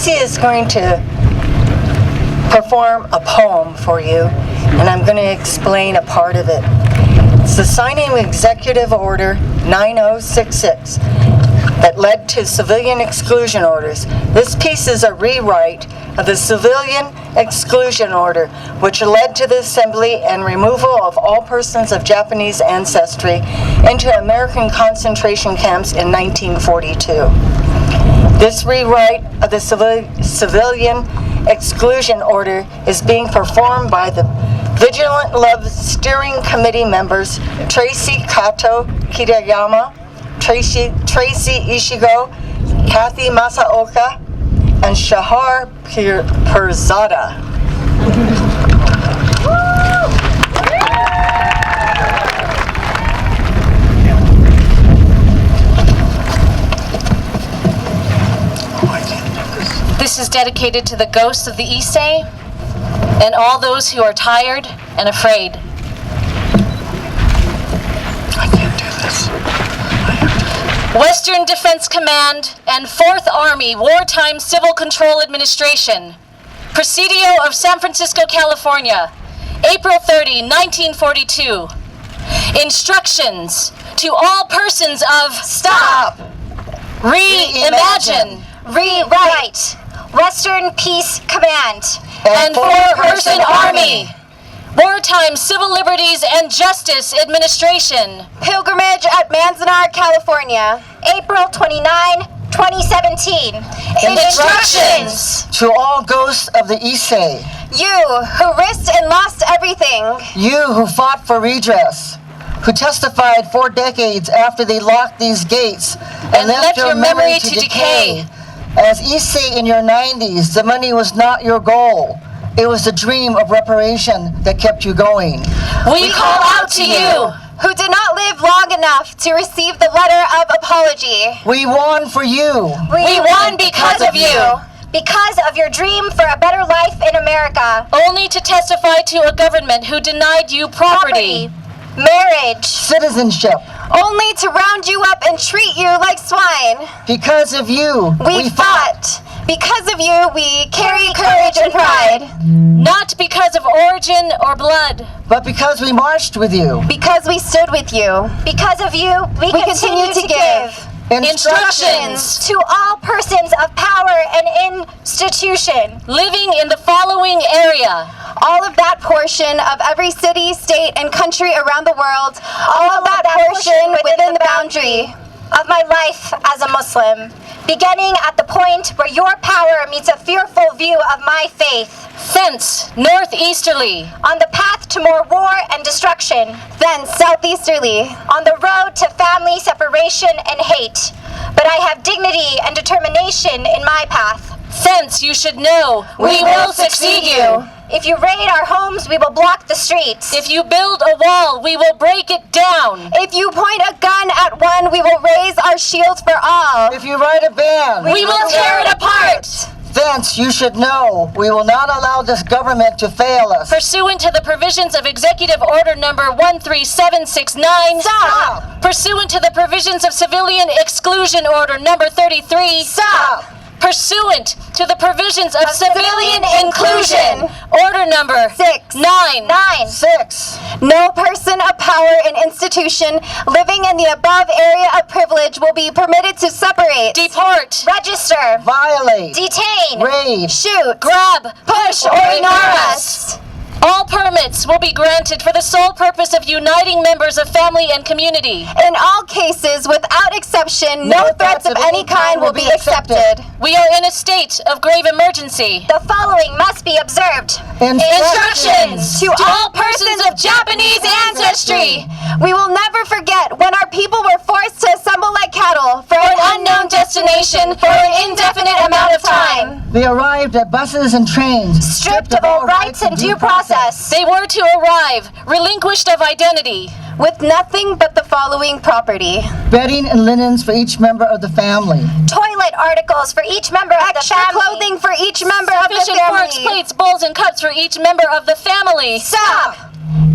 Tracy is going to perform a poem for you, and I'm going to explain a part of it. It's the signing of Executive Order 9066 that led to civilian exclusion orders. This piece is a rewrite of the Civilian Exclusion Order, which led to the assembly and removal of all persons of Japanese ancestry into American concentration camps in 1942. This rewrite of the Civilian Exclusion Order is being performed by the Vigilant Love Steering Committee members Traci Kato-Kiriyama, Traci Ishigo, Kathy Masaoka, and Sahar Pirzada. This is dedicated to the ghosts of the Issei and all those who are tired and afraid. I can't do this. Western Defense Command and 4th Army Wartime Civil Control Administration, Presidio of San Francisco, California, April 30, 1942. Instructions to all persons of Stop! Reimagine, Rewrite. Western Peace Command and 4-person Army, Wartime Civil Liberties and Justice Administration, Pilgrimage at Manzanar, California, April 29, 2017. Instructions To all ghosts of the Issei, You who risked and lost everything, you who fought for redress, who testified 4 decades after they locked these gates and left your memory to decay. As Issei in your 90s, the money was not your goal. It was the dream of reparation that kept you going. We call out to you. who did not live long enough to receive the letter of apology. We won for you. We won because of you. Because of your dream for a better life in America. Only to testify to a government who denied you property. Marriage. Citizenship. Only to round you up and treat you like swine. Because of you, We fought. Because of you, we carry courage and pride. Not because of origin or blood. but because we marched with you. Because we stood with you. Because of you, we continue to give. Instructions To all persons of power and institution. living in the following area. All of that portion of every city, state, and country around the world. All of that portion within the boundary of my life as a Muslim. Beginning at the point where your power meets a fearful view of my faith. Thence northeasterly. On the path to more war and destruction. Then southeasterly. On the road to family separation and hate. But I have dignity and determination in my path. Thence you should know we will succeed you. If you raid our homes, we will block the streets. If you build a wall, we will break it down. If you point a gun at one, we will raise our shields for all. If you write a ban, We will tear it apart. thence you should know we will not allow this government to fail us. Pursuant to the provisions of Executive Order Number 13769. Stop. Pursuant to the provisions of Civilian Exclusion Order Number 33. Stop. Pursuant to the provisions of Civilian Inclusion Order Number 6. 9. 9. 6. No person of power and institution living in the above area of privilege will be permitted to separate, Deport, register, Violate. detain, Raid. shoot, grab, push, or ignore us. All permits will be granted for the sole purpose of uniting members of family and community. In all cases, without exception, no threats of any kind will be accepted. We are in a state of grave emergency. The following must be observed. Instructions To to all persons of Japanese ancestry. We will never forget when our people were forced to assemble like cattle for an unknown destination for an indefinite amount of time. They arrived at buses and trains, Stripped of all rights and due process. They were to arrive relinquished of identity. With nothing but the following property. bedding and linens for each member of the family. Toilet articles for each member of the family. Clothing for each member of the Sufficient forks, family. plates, bowls, and cups for each member of the family. Stop!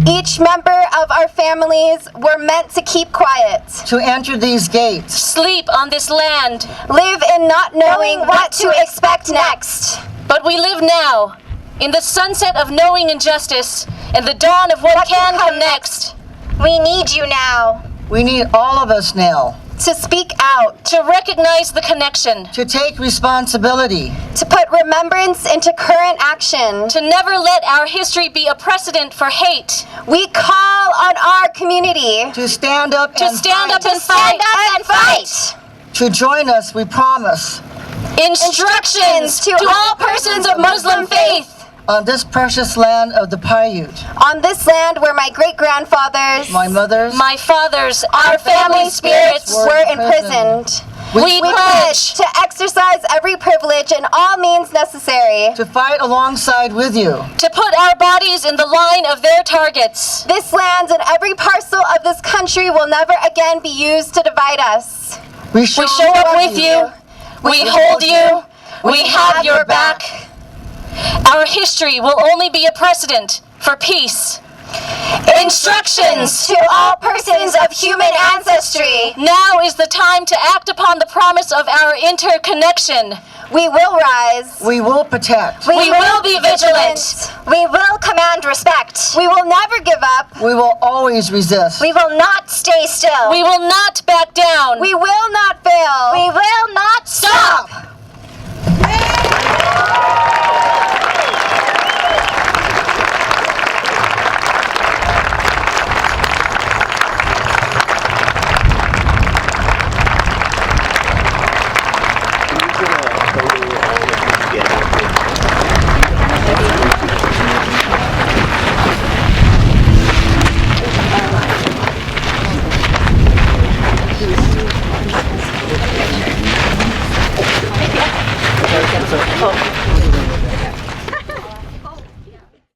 Each member of our families were meant to keep quiet, to enter these gates, sleep on this land. live in not knowing what to expect next. But we live now, in the sunset of knowing injustice, and the dawn of what can come next. We need you now we need all of us now to speak out, To recognize the connection, to take responsibility, to put remembrance into current action. to never let our history be a precedent for hate, We call on our community to stand up to and stand up fight. and fight. and fight. To join us, we promise, Instructions to all persons of Muslim faith. on this precious land of the Paiute, On this land where my great-grandfathers, my mothers, My fathers, our family spirits were imprisoned. we pledge To exercise every privilege and all means necessary. to fight alongside with you, to put our bodies in the line of their targets. This land and every parcel of this country will never again be used to divide us. we We show up with you. We hold you. We have your back. Our history will only be a precedent for peace. Instructions. To all persons of human ancestry, Now is the time to act upon the promise of our interconnection. we will rise. we will protect, We will be vigilant. We will command respect. We will never give up. we will always resist, We will not stay still. We will not back down. We will not fail. We will not